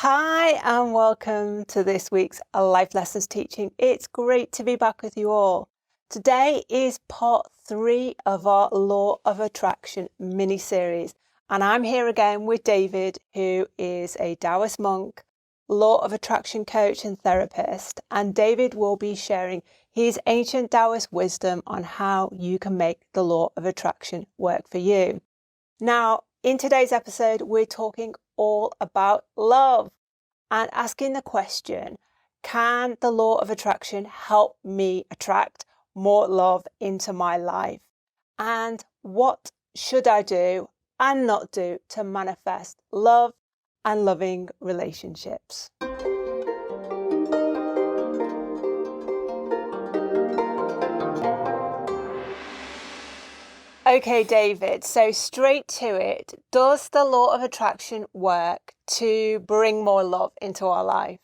Hi, and welcome to this week's Life Lessons teaching. It's great to be back with you all. Today is part 3 of our Law of Attraction mini-series, and I'm here again with David, who is a Taoist monk, Law of Attraction coach and therapist, and David will be sharing his ancient Taoist wisdom on how you can make the Law of Attraction work for you. Now, in today's episode, we're talking all about love and asking the question, can the law of attraction help me attract more love into my life? And what should I do and not do to manifest love and loving relationships? Okay, David, so straight to it. Does the law of attraction work to bring more love into our life?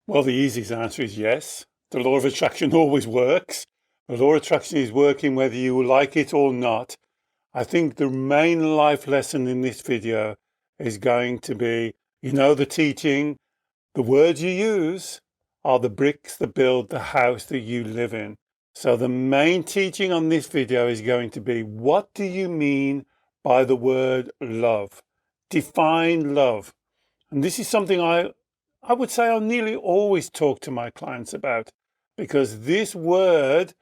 Well, the easiest answer is yes. The law of attraction always works. The law of attraction is working whether you like it or not. I think the main life lesson in this video is going to be, the teaching, the words you use are the bricks that build the house that you live in. So the main teaching on this video is going to be, what do you mean by the word love? Define love. And this is something I would say I nearly always talk to my clients about, because this word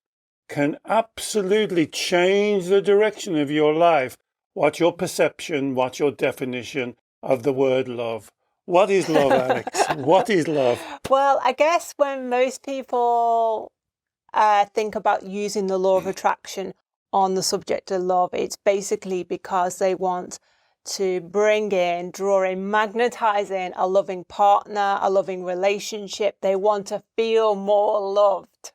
can absolutely change the direction of your life. What's your perception? What's your definition of the word love? What is love, Alex? What is love? Well, I guess when most people think about using the law of attraction on the subject of love, it's basically because they want to bring in, draw in, magnetize in a loving partner, a loving relationship. They want to feel more loved.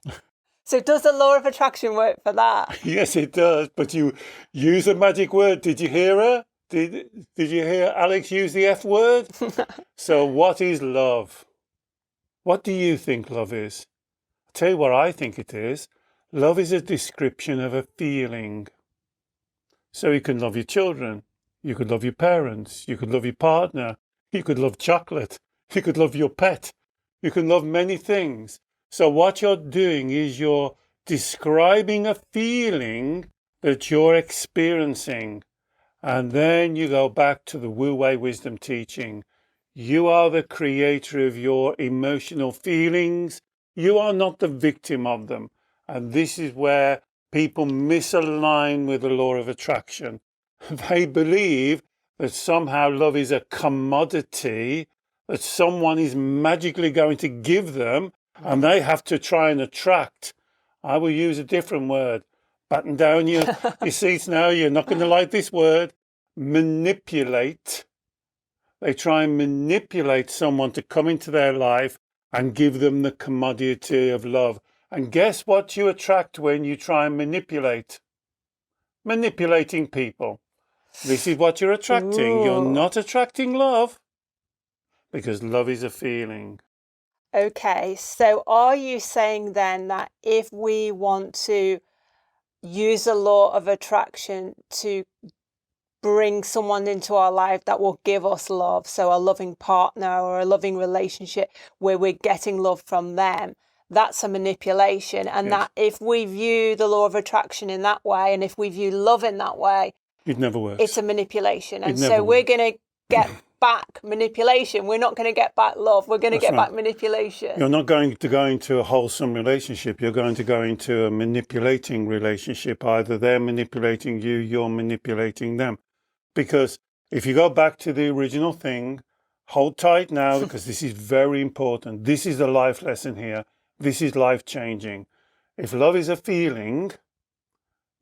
So does the law of attraction work for that? Yes, it does. But you use a magic word. Did you hear her? Did you hear Alex use the F word? So what is love? What do you think love is? I'll tell you what I think it is. Love is a description of a feeling. So you can love your children. You could love your parents. You could love your partner. You could love chocolate. You could love your pet. You can love many things. So what you're doing is you're describing a feeling that you're experiencing. And then you go back to the Wei Wisdom teaching. You are the creator of your emotional feelings. You are not the victim of them. And this is where people misalign with the law of attraction. They believe that somehow love is a commodity that someone is magically going to give them, and they have to try and attract. I will use a different word. Batten down your seats now. You're not going to like this word. Manipulate. They try and manipulate someone to come into their life and give them the commodity of love. And guess what you attract when you try and manipulate? Manipulating people. This is what you're attracting. Ooh. You're not attracting love, because love is a feeling. Okay, so are you saying then that if we want to use the law of attraction to bring someone into our life that will give us love, so a loving partner or a loving relationship where we're getting love from them, that's a manipulation? And Yes. that if we view the law of attraction in that way, and if we view love in that way, it never works. It's a manipulation. And It never so we're works. going to get back manipulation. We're not going to get back love. We're going to That's get right. back manipulation. You're not going to go into a wholesome relationship. You're going to go into a manipulating relationship. Either they're manipulating you, you're manipulating them. Because if you go back to the original thing, hold tight now, because this is very important. This is the life lesson here. This is life changing. If love is a feeling,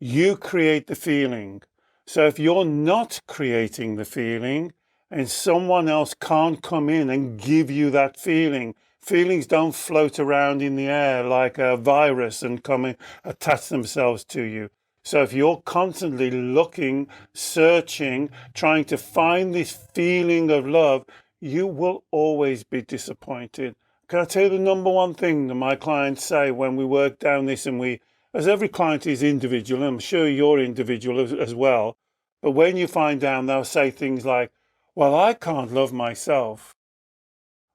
you create the feeling. So if you're not creating the feeling, and someone else can't come in and give you that feeling, feelings don't float around in the air like a virus and come and attach themselves to you. So if you're constantly looking, searching, trying to find this feeling of love, you will always be disappointed. Can I tell you the number one thing that my clients say when we work down this, and as every client is individual, and I'm sure you're individual as well, but when you find down, they'll say things like, well, I can't love myself.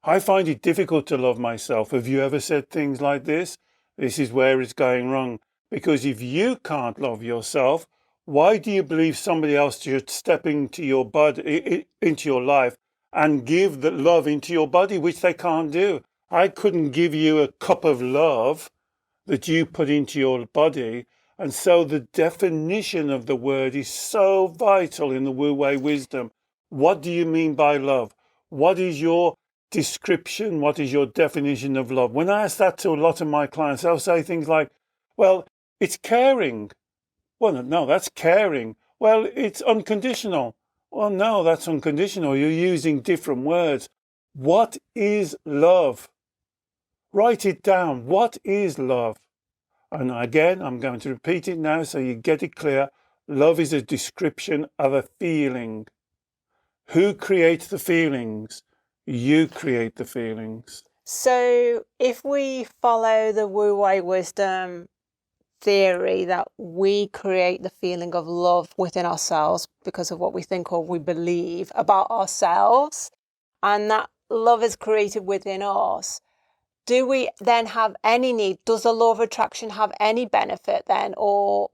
I find it difficult to love myself. Have you ever said things like this? This is where it's going wrong. Because if you can't love yourself, why do you believe somebody else should step into your body, into your life, and give the love into your body, which they can't do? I couldn't give you a cup of love that you put into your body. And so the definition of the word is so vital in the Wei Wisdom. What do you mean by love? What is your description? What is your definition of love? When I ask that to a lot of my clients, they'll say things like, well, it's caring. Well, no, that's caring. Well, it's unconditional. Well, no, that's unconditional. You're using different words. What is love? Write it down. What is love? And again, I'm going to repeat it now so you get it clear. Love is a description of a feeling. Who creates the feelings? You create the feelings. So if we follow the Wei Wisdom theory that we create the feeling of love within ourselves because of what we think or we believe about ourselves, and that love is created within us, do we then have any need? Does the law of attraction have any benefit then, or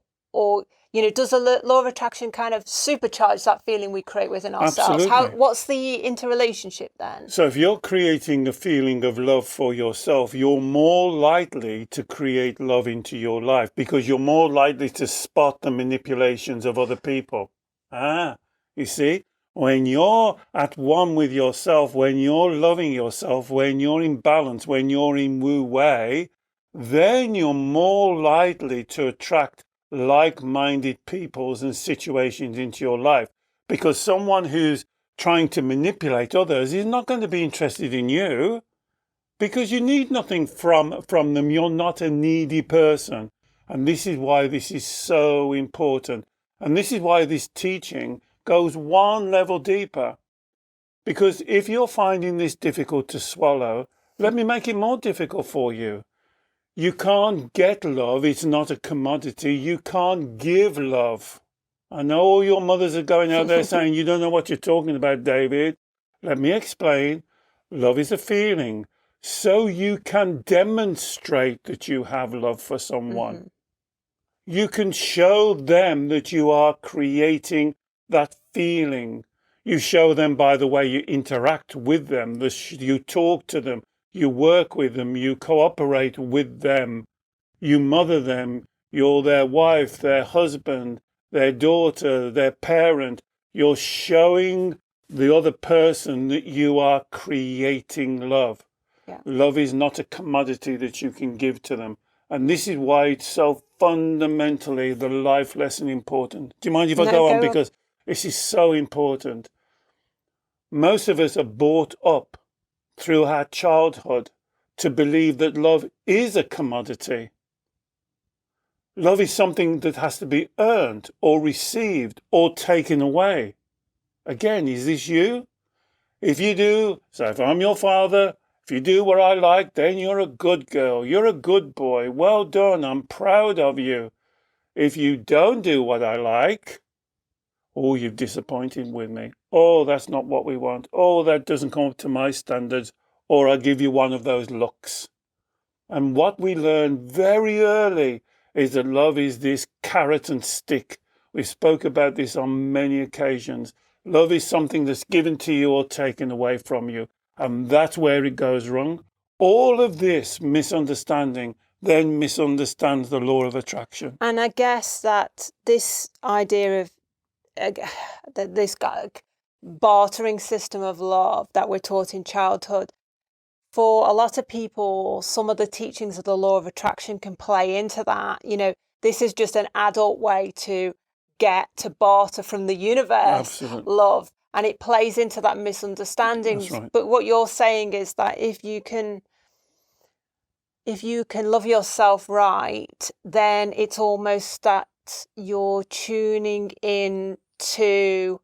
does the law of attraction kind of supercharge that feeling we create within ourselves? Absolutely. What's the interrelationship then? So if you're creating a feeling of love for yourself, you're more likely to create love into your life because you're more likely to spot the manipulations of other people. You see? When you're at one with yourself, when you're loving yourself, when you're in balance, when you're in Wu Wei, then you're more likely to attract like-minded peoples and situations into your life. Because someone who's trying to manipulate others is not going to be interested in you because you need nothing from them. You're not a needy person. And this is why this is so important. And this is why this teaching goes one level deeper. Because if you're finding this difficult to swallow, let me make it more difficult for you. You can't get love. It's not a commodity. You can't give love. I know all your mothers are going out there saying, you don't know what you're talking about, David. Let me explain. Love is a feeling. So you can demonstrate that you have love for someone. Mm-hmm. You can show them that you are creating that feeling. You show them by the way you interact with them, you talk to them, you work with them, you cooperate with them, you mother them, you're their wife, their husband, their daughter, their parent. You're showing the other person that you are creating love. Yeah. Love is not a commodity that you can give to them. And this is why it's so fundamentally the life lesson important. Do you mind if I go on? Because this is so important. Most of us are brought up through our childhood to believe that love is a commodity. Love is something that has to be earned or received or taken away. Again, is this you? If you do, so if I'm your father, if you do what I like, then you're a good girl. You're a good boy. Well done. I'm proud of you. If you don't do what I like, oh, you've disappointed with me. Oh, that's not what we want. Oh, that doesn't come up to my standards. Or I'll give you one of those looks. And what we learn very early is that love is this carrot and stick. We spoke about this on many occasions. Love is something that's given to you or taken away from you. And that's where it goes wrong. All of this misunderstanding then misunderstands the law of attraction. And I guess that this idea of this bartering system of love that we're taught in childhood, for a lot of people, some of the teachings of the law of attraction can play into that. This is just an adult way to get to barter from the universe. Absolutely. Love. And it plays into that misunderstanding. That's right. But what you're saying is that if you can love yourself right, then it's almost that you're tuning in to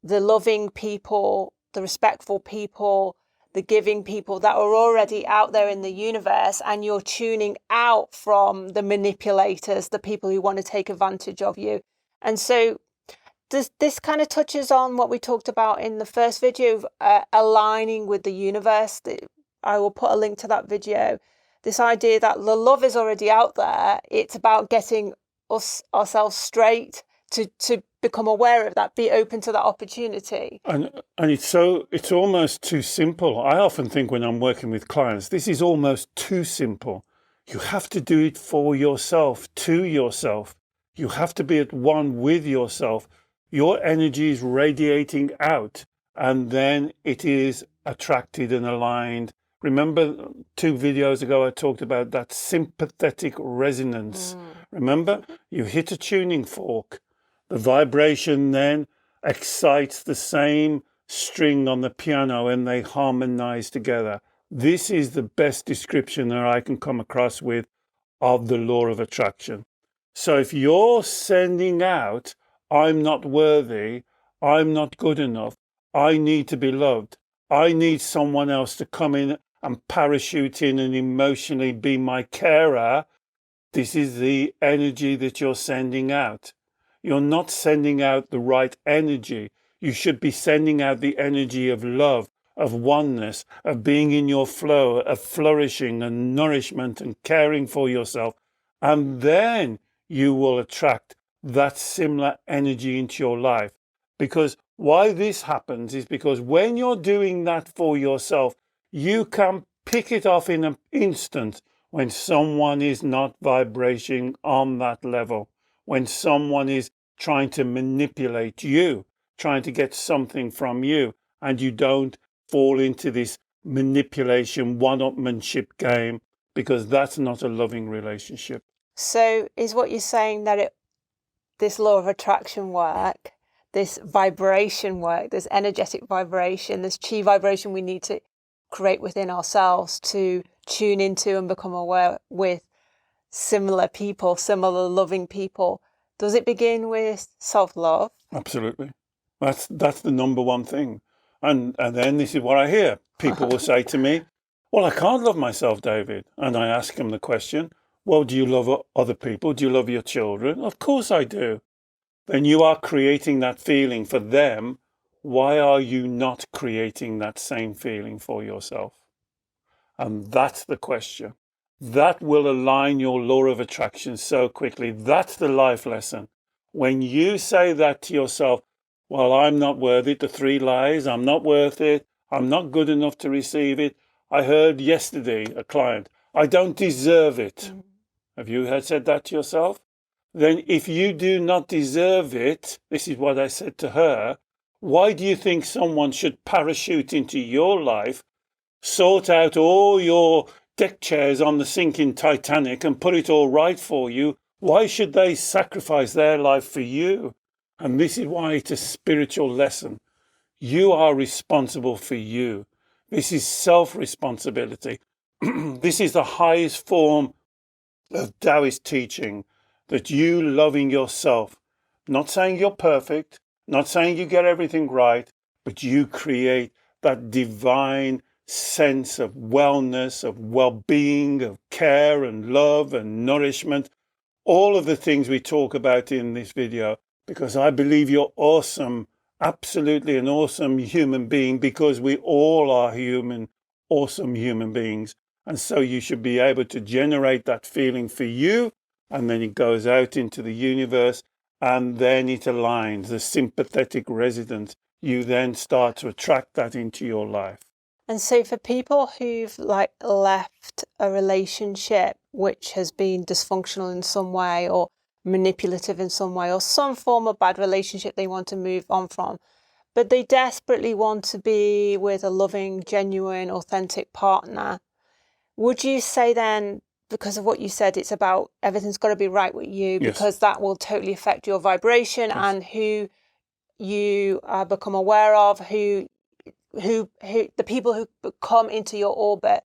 the loving people, the respectful people, the giving people that are already out there in the universe, and you're tuning out from the manipulators, the people who want to take advantage of you. And so this kind of touches on what we talked about in the first video, aligning with the universe, I will put a link to that video. This idea that the love is already out there. It's about getting ourselves straight to become aware of that, be open to that opportunity. And it's almost too simple. I often think when I'm working with clients, this is almost too simple. You have to do it for yourself, to yourself. You have to be at one with yourself. Your energy is radiating out, and then it is attracted and aligned. Remember 2 videos ago, I talked about that sympathetic resonance. Remember, you hit a tuning fork. The vibration then excites the same string on the piano and they harmonize together. This is the best description that I can come across with of the law of attraction. So if you're sending out, I'm not worthy, I'm not good enough, I need to be loved, I need someone else to come in and parachute in and emotionally be my carer, this is the energy that you're sending out. You're not sending out the right energy. You should be sending out the energy of love, of oneness, of being in your flow, of flourishing and nourishment and caring for yourself. And then you will attract that similar energy into your life. Because why this happens is because when you're doing that for yourself, you can pick it off in an instant when someone is not vibrating on that level. When someone is trying to manipulate you, trying to get something from you, and you don't fall into this manipulation, one-upmanship game, because that's not a loving relationship. So is what you're saying that this law of attraction work, this vibration work, this energetic vibration, this chi vibration we need to create within ourselves to tune into and become aware with similar people, similar loving people. Does it begin with self-love? Absolutely. That's the number one thing. And then this is what I hear. People will say to me, well, I can't love myself, David. And I ask them the question, well, do you love other people? Do you love your children? Of course I do. Then you are creating that feeling for them. Why are you not creating that same feeling for yourself? And that's the question. That will align your law of attraction so quickly. That's the life lesson. When you say that to yourself, well, I'm not worth it, the 3 lies, I'm not worth it, I'm not good enough to receive it. I heard yesterday a client, I don't deserve it. Have you said that to yourself? Then if you do not deserve it, this is what I said to her, why do you think someone should parachute into your life, sort out all your deck chairs on the sinking Titanic and put it all right for you? Why should they sacrifice their life for you? And this is why it's a spiritual lesson. You are responsible for you. This is self-responsibility. This is the highest form of Taoist teaching, that you loving yourself, not saying you're perfect, not saying you get everything right, but you create that divine sense of wellness, of well-being, of care and love and nourishment, all of the things we talk about in this video, because I believe you're awesome, absolutely an awesome human being, because we all are awesome human beings. And so you should be able to generate that feeling for you, and then it goes out into the universe, and then it aligns, the sympathetic resonance. You then start to attract that into your life. And so for people who've left a relationship which has been dysfunctional in some way or manipulative in some way or some form of bad relationship they want to move on from, but they desperately want to be with a loving, genuine, authentic partner, would you say then, because of what you said, it's about everything's got to be right with you, because that will totally affect your vibration and who you become aware of, who the people who come into your orbit.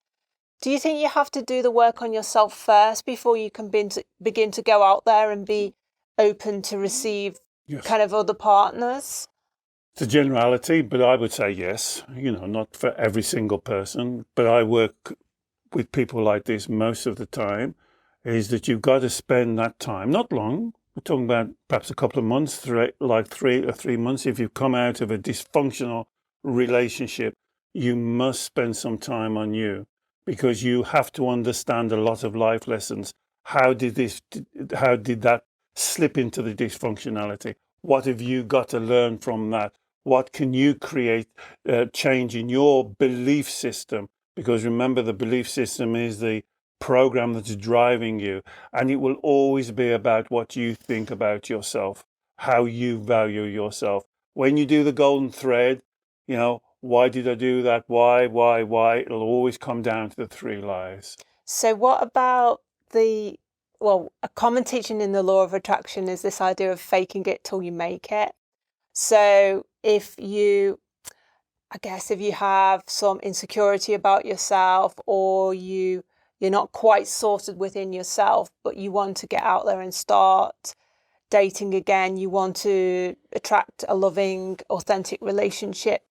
Do you think you have to do the work on yourself first before you can begin to go out there and be open to receive kind of other partners? It's a generality, but I would say yes. Not for every single person, but I work with people like this most of the time, is that you've got to spend that time, not long. We're talking about perhaps a couple of months, like 3 months. If you've come out of a dysfunctional relationship, you must spend some time on you, because you have to understand a lot of life lessons. How did that slip into the dysfunctionality? What have you got to learn from that? What can you create change in your belief system? Because remember, the belief system is the program that's driving you, and it will always be about what you think about yourself, how you value yourself. When you do the golden thread, why did I do that? Why? It'll always come down to the three lies. So what about a common teaching in the law of attraction is this idea of faking it till you make it. So if you have some insecurity about yourself, or you're not quite sorted within yourself, but you want to get out there and start dating again, you want to attract a loving, authentic relationship.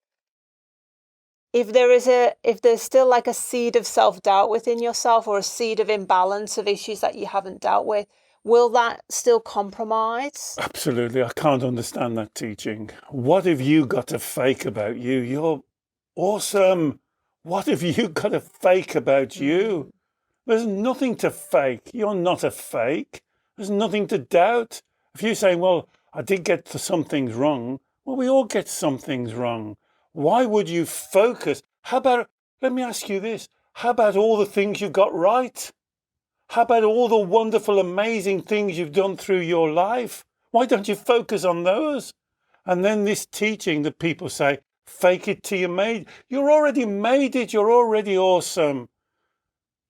If there's still like a seed of self-doubt within yourself, or a seed of imbalance of issues that you haven't dealt with, will that still compromise? Absolutely. I can't understand that teaching. What have you got to fake about you? You're awesome. What have you got to fake about you? There's nothing to fake. You're not a fake. There's nothing to doubt. If you say, well, I did get some things wrong, well, we all get some things wrong. Why would you focus? Let me ask you this. How about all the things you got right? How about all the wonderful, amazing things you've done through your life? Why don't you focus on those? And then this teaching that people say, fake it till you made it. You're already made it. You're already awesome.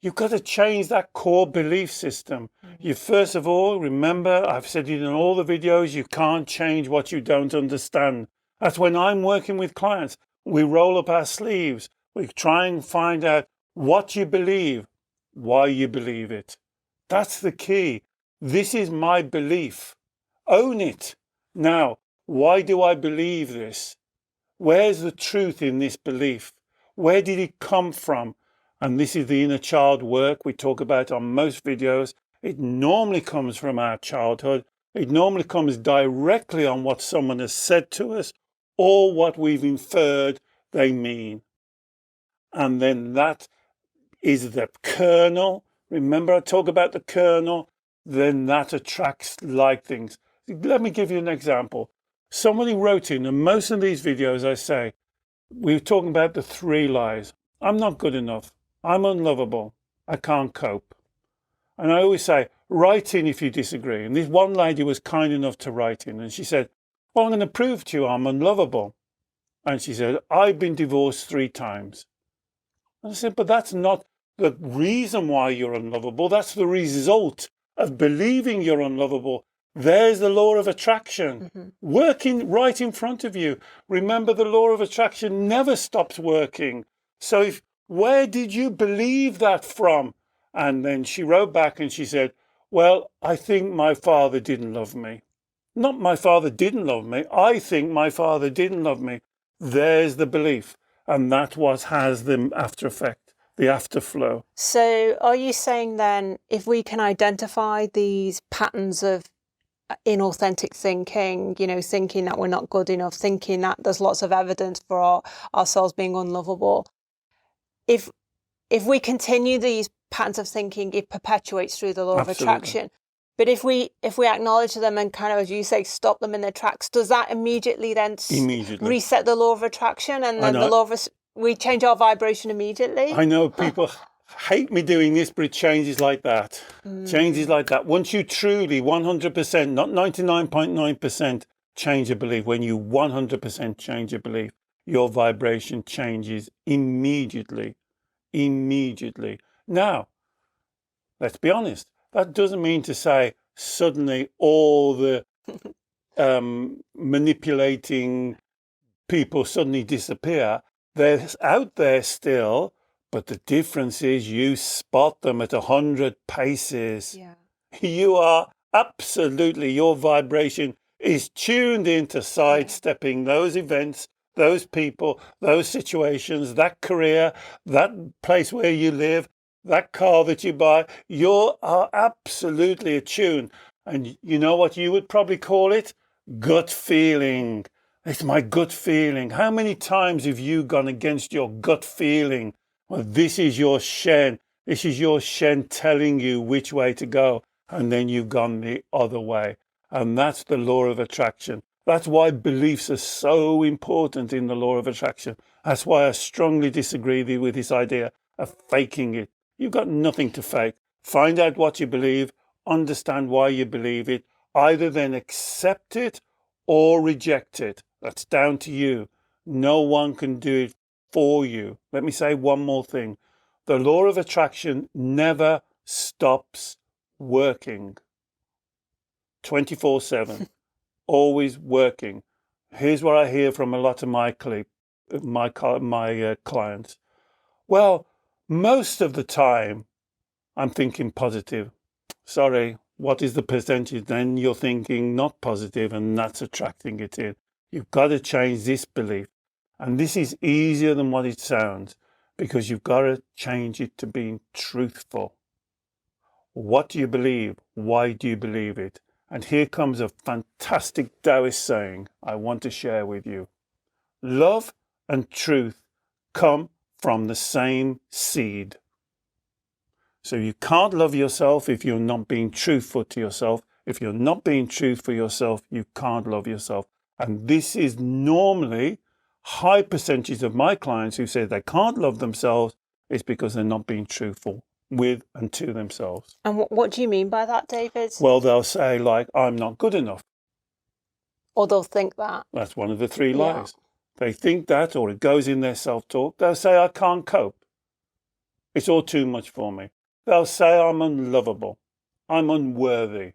You've got to change that core belief system. You first of all, remember, I've said it in all the videos, you can't change what you don't understand. That's when I'm working with clients. We roll up our sleeves. We try and find out what you believe, why you believe it. That's the key. This is my belief. Own it. Now, why do I believe this? Where's the truth in this belief? Where did it come from? And this is the inner child work we talk about on most videos. It normally comes from our childhood. It normally comes directly on what someone has said to us, or what we've inferred they mean. And then that is the kernel. Remember, I talk about the kernel. Then that attracts like things. Let me give you an example. Somebody wrote in, and most of these videos I say, we're talking about the three lies. I'm not good enough. I'm unlovable. I can't cope. And I always say, write in if you disagree. And this one lady was kind enough to write in, and she said, well, I'm going to prove to you I'm unlovable. And she said, I've been divorced 3 times. And I said, but that's not the reason why you're unlovable. That's the result of believing you're unlovable. There's the law of attraction working right in front of you. Remember, the law of attraction never stops working. So where did you believe that from? And then she wrote back and she said, well, I think my father didn't love me. Not my father didn't love me. I think my father didn't love me. There's the belief. And that's what has the after effect, the afterflow. So are you saying then, if we can identify these patterns of inauthentic thinking, thinking that we're not good enough, thinking that there's lots of evidence for ourselves being unlovable, if we continue these patterns of thinking, it perpetuates through the law of attraction. But if we acknowledge them and kind of, as you say, stop them in their tracks, does that immediately then reset the law of attraction, and then we change our vibration immediately? I know people hate me doing this, but it changes like that. Changes like that. Once you truly 100%, not 99.9% change a belief, when you 100% change a belief, your vibration changes immediately. Immediately. Now, let's be honest. That doesn't mean to say suddenly all the manipulating people suddenly disappear. They're out there still, but the difference is you spot them at 100 paces. Yeah. You are absolutely, your vibration is tuned into sidestepping those events, those people, those situations, that career, that place where you live, that car that you buy. You are absolutely attuned. And you know what you would probably call it? Gut feeling. It's my gut feeling. How many times have you gone against your gut feeling? Well, this is your Shen. This is your Shen telling you which way to go. And then you've gone the other way. And that's the law of attraction. That's why beliefs are so important in the law of attraction. That's why I strongly disagree with this idea of faking it. You've got nothing to fake. Find out what you believe, understand why you believe it, either then accept it or reject it. That's down to you. No one can do it for you. Let me say one more thing. The law of attraction never stops working. 24/7. Always working. Here's what I hear from a lot of my clients. Well, most of the time I'm thinking positive. Sorry, what is the percentage? Then you're thinking not positive, and that's attracting it in. You've got to change this belief. And this is easier than what it sounds, because you've got to change it to being truthful. What do you believe? Why do you believe it? And here comes a fantastic Taoist saying I want to share with you. Love and truth come from the same seed. So you can't love yourself if you're not being truthful to yourself. If you're not being truthful to yourself, you can't love yourself. And this is normally high percentage of my clients who say they can't love themselves is because they're not being truthful with and to themselves. And what do you mean by that, David? Well, they'll say like, I'm not good enough. Or they'll think that. That's one of the three lies. They think that, or it goes in their self-talk. They'll say, I can't cope. It's all too much for me. They'll say I'm unlovable, I'm unworthy.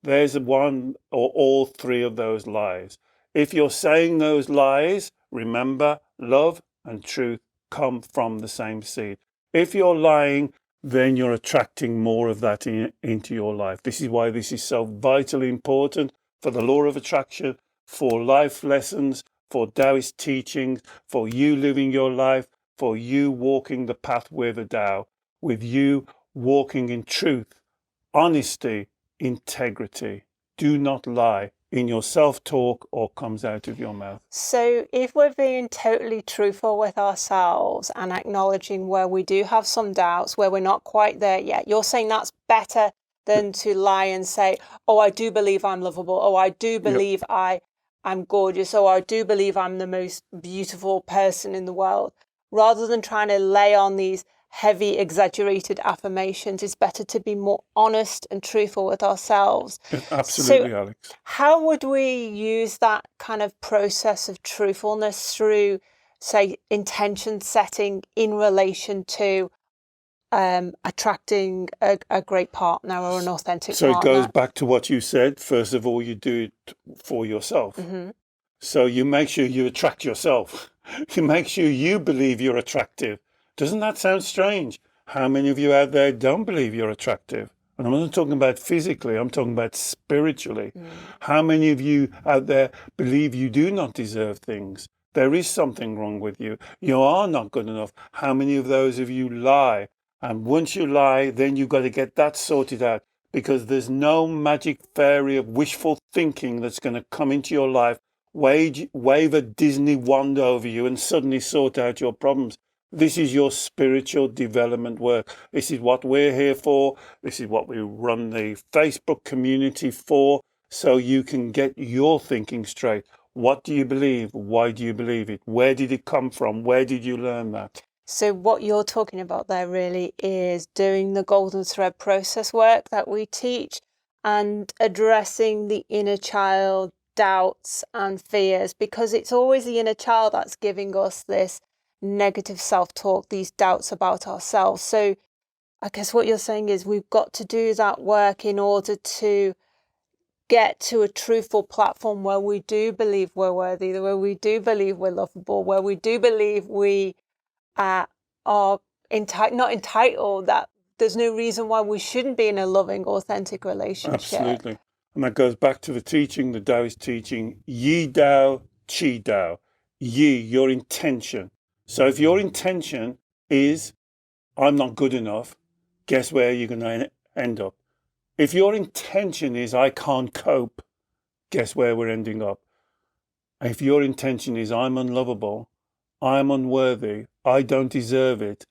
There's one or all three of those lies. If you're saying those lies, remember, love and truth come from the same seed. If you're lying, then you're attracting more of that into your life. This is why this is so vitally important for the law of attraction, for life lessons, for Taoist teachings, for you living your life, for you walking the path with the Tao, with you walking in truth, honesty, integrity. Do not lie in your self-talk or comes out of your mouth. So if we're being totally truthful with ourselves and acknowledging where we do have some doubts, where we're not quite there yet, you're saying that's better than to lie and say, oh, I do believe I'm lovable. Oh, I do believe I'm gorgeous. Oh, I do believe I'm the most beautiful person in the world. Rather than trying to lay on these heavy, exaggerated affirmations, it's better to be more honest and truthful with ourselves. Absolutely, so, Alex. How would we use that kind of process of truthfulness through, say, intention setting in relation to attracting a great partner or an authentic partner? So it goes back to what you said. First of all, you do it for yourself. Mm-hmm. So you make sure you attract yourself. You make sure you believe you're attractive. Doesn't that sound strange? How many of you out there don't believe you're attractive? And I'm not talking about physically, I'm talking about spiritually. How many of you out there believe you do not deserve things? There is something wrong with you. You are not good enough. How many of those of you lie? And once you lie, then you've got to get that sorted out, because there's magic fairy of wishful thinking that's going to come into your life, wave a Disney wand over you and suddenly sort out your problems. This is your spiritual development work. This is what we're here for. This is what we run the Facebook community for, so you can get your thinking straight. What do you believe? Why do you believe it? Where did it come from? Where did you learn that? So what you're talking about there really is doing the golden thread process work that we teach and addressing the inner child doubts and fears, because it's always the inner child that's giving us this negative self-talk, these doubts about ourselves. So I guess what you're saying is we've got to do that work in order to get to a truthful platform where we do believe we're worthy, where we do believe we're lovable, where we do believe we are not entitled, that there's no reason why we shouldn't be in a loving, authentic relationship. Absolutely. And that goes back to the teaching, the Taoist teaching, Yi Dao, Qi Dao. Yi, your intention. So if your intention is, I'm not good enough, guess where you're going to end up? If your intention is, I can't cope, guess where we're ending up? If your intention is, I'm unlovable, I'm unworthy, I don't deserve it,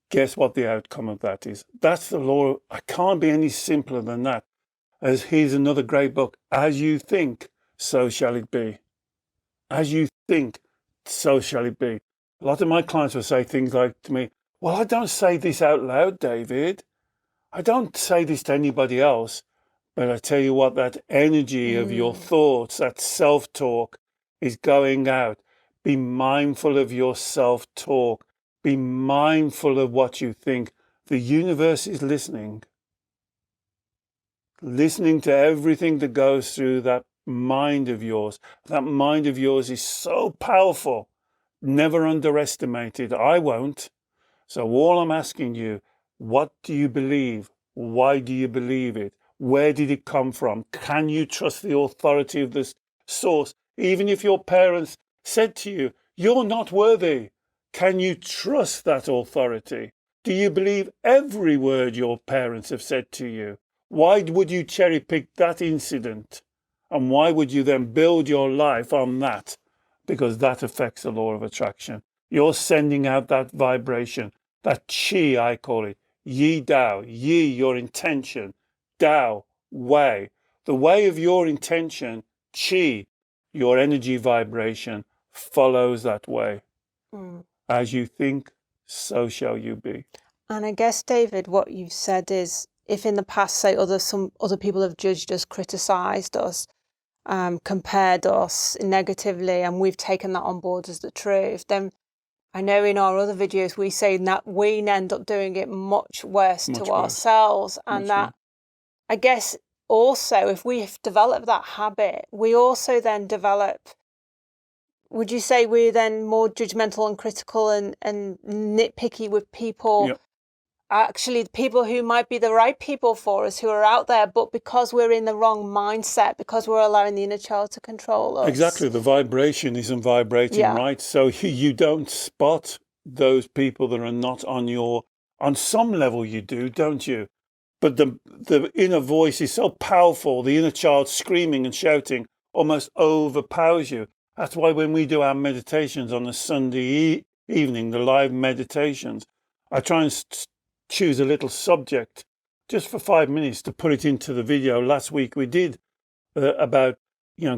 guess what the outcome of that is? That's the law. I can't be any simpler than that. As here's another great book, As You Think, So Shall It Be. As you think, so shall it be. A lot of my clients will say things like to me, well, I don't say this out loud, David. I don't say this to anybody else. But I tell you what, that energy of your thoughts, that self-talk is going out. Be mindful of your self-talk. Be mindful of what you think. The universe is listening to everything that goes through that mind of yours. That mind of yours is so powerful. Never underestimate it. I won't. So all I'm asking you, what do you believe? Why do you believe it? Where did it come from? Can you trust the authority of this source? Even if your parents said to you, you're not worthy, can you trust that authority? Do you believe every word your parents have said to you? Why would you cherry pick that incident? And why would you then build your life on that? Because that affects the law of attraction. You're sending out that vibration, that chi, I call it. Yi Dao, Yi, your intention, Dao, Wei. The way of your intention, chi, your energy vibration, follows that way. As you think, so shall you be. And I guess, David, what you've said is, if in the past, say, some other people have judged us, criticised us, compared us negatively, and we've taken that on board as the truth, then I know in our other videos we say that we end up doing it much worse to ourselves. And that, I guess, also, if we've developed that habit, we also then develop, would you say we're then more judgmental and critical and nitpicky with people? Yep. Actually, people who might be the right people for us, who are out there, but because we're in the wrong mindset, because we're allowing the inner child to control us. Exactly. The vibration isn't vibrating right. So you don't spot those people that are not on some level you do, don't you? But the inner voice is so powerful, the inner child screaming and shouting almost overpowers you. That's why when we do our meditations on a Sunday evening, the live meditations, I try and choose a little subject just for 5 minutes to put it into the video. Last week we did about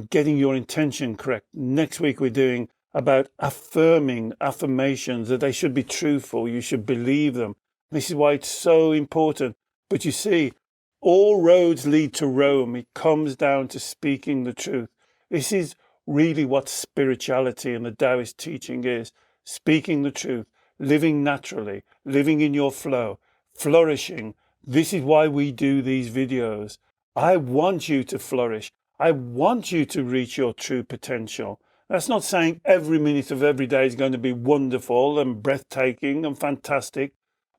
getting your intention correct. Next week we're doing about affirmations, that they should be truthful. You should believe them. This is why it's so important. But you see, all roads lead to Rome. It comes down to speaking the truth. This is really what spirituality and the Taoist teaching is. Speaking the truth, living naturally, living in your flow, flourishing. This is why we do these videos. I want you to flourish. I want you to reach your true potential. That's not saying every minute of every day is going to be wonderful and breathtaking and fantastic,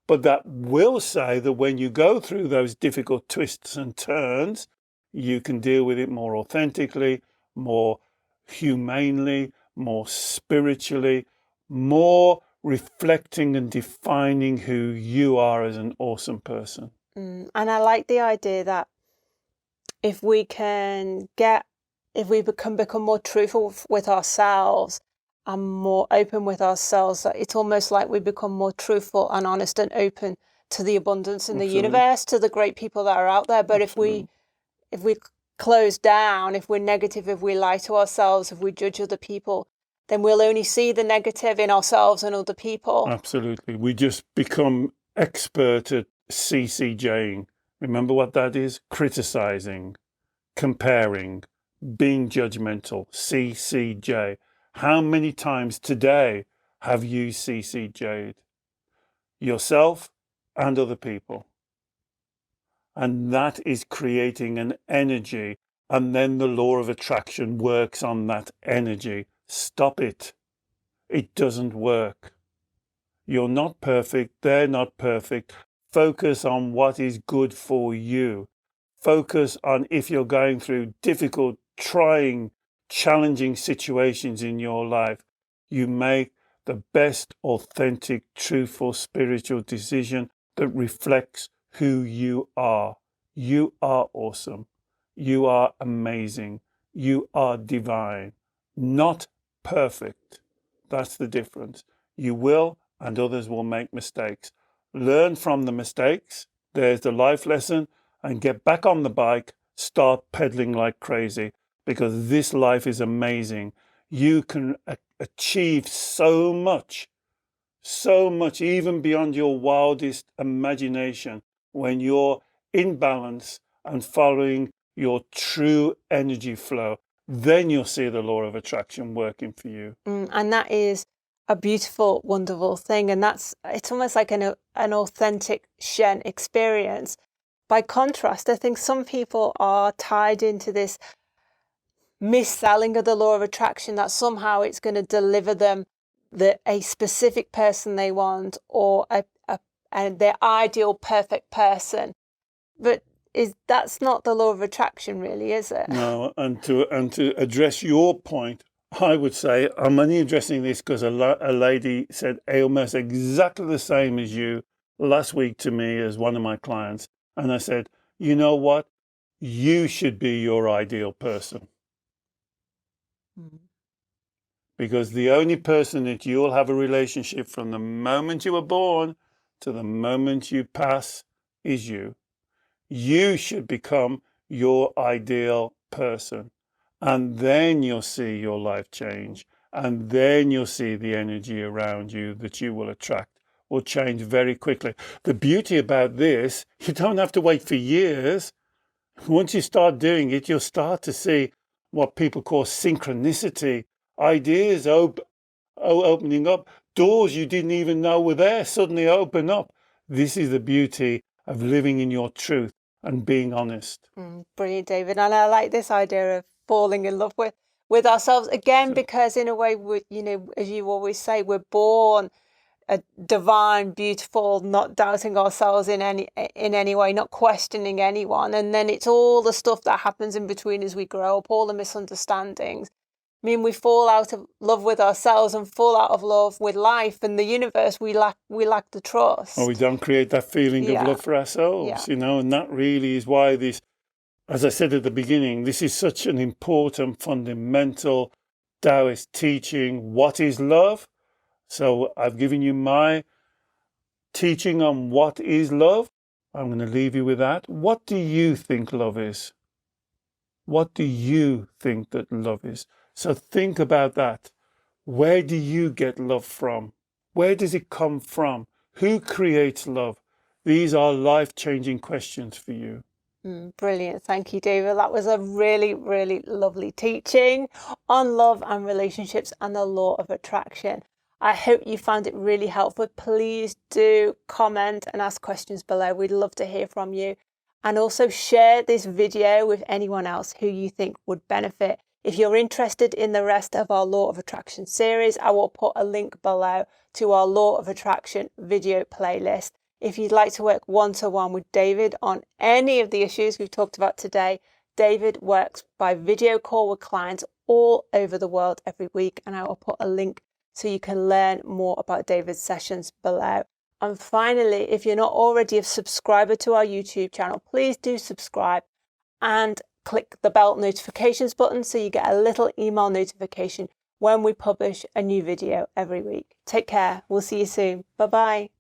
but that will say that when you go through those difficult twists and turns, you can deal with it more authentically, more humanely, more spiritually, more reflecting and defining who you are as an awesome person. And I like the idea that if we can become more truthful with ourselves and more open with ourselves, that it's almost like we become more truthful and honest and open to the abundance in the universe, to the great people that are out there. But if we close down, if we're negative, if we lie to ourselves, if we judge other people, then we'll only see the negative in ourselves and other people. Absolutely. We just become expert at CCJing. Remember what that is? Criticizing, comparing, being judgmental. CCJ. How many times today have you CCJ'd? Yourself and other people. And that is creating an energy, and then the law of attraction works on that energy. Stop it. It doesn't work. You're not perfect. They're not perfect. Focus on what is good for you. Focus on, if you're going through difficult, trying, challenging situations in your life, you make the best, authentic, truthful, spiritual decision that reflects who you are. You are awesome. You are amazing. You are divine. not perfect. That's the difference. You will, and others will make mistakes. Learn from the mistakes. There's the life lesson, and get back on the bike. Start pedaling like crazy, because this life is amazing. You can achieve so much, even beyond your wildest imagination, when you're in balance and following your true energy flow. Then you'll see the law of attraction working for you. And that is a beautiful, wonderful thing. And it's almost like an authentic Shen experience. By contrast, I think some people are tied into this mis-selling of the law of attraction, that somehow it's going to deliver them a specific person they want, or and their ideal perfect person. But that's not the law of attraction, really, is it? No, and to address your point, I would say I'm only addressing this because a lady said almost exactly the same as you last week to me as one of my clients. And I said, you know what? You should be your ideal person. Because the only person that you'll have a relationship from the moment you were born to the moment you pass is you. You should become your ideal person. And then you'll see your life change. And then you'll see the energy around you that you will attract will change very quickly. The beauty about this, you don't have to wait for years. Once you start doing it, you'll start to see what people call synchronicity. Ideas opening up. Doors you didn't even know were there suddenly open up. This is the beauty of living in your truth and being honest. Brilliant, David. And I like this idea of falling in love with ourselves again, because in a way, as you always say, we're born a divine, beautiful, not doubting ourselves in any way, not questioning anyone. And then it's all the stuff that happens in between as we grow up, all the misunderstandings. I mean, we fall out of love with ourselves and fall out of love with life and the universe. We lack the trust. Or we don't create that feeling of love for ourselves, and that really is why this, as I said at the beginning, this is such an important, fundamental Taoist teaching. What is love? So I've given you my teaching on what is love. I'm going to leave you with that. What do you think love is? What do you think that love is? So think about that. Where do you get love from? Where does it come from? Who creates love? These are life-changing questions for you. Brilliant. Thank you, David. That was a really, really lovely teaching on love and relationships and the law of attraction. I hope you found it really helpful. Please do comment and ask questions below. We'd love to hear from you. And also share this video with anyone else who you think would benefit. If you're interested in the rest of our Law of Attraction series, I will put a link below to our Law of Attraction video playlist. If you'd like to work one-to-one with David on any of the issues we've talked about today, David works by video call with clients all over the world every week, and I will put a link so you can learn more about David's sessions below. And finally, if you're not already a subscriber to our YouTube channel, please do subscribe and click the bell notifications button so you get a little email notification when we publish a new video every week. Take care. We'll see you soon. Bye-bye.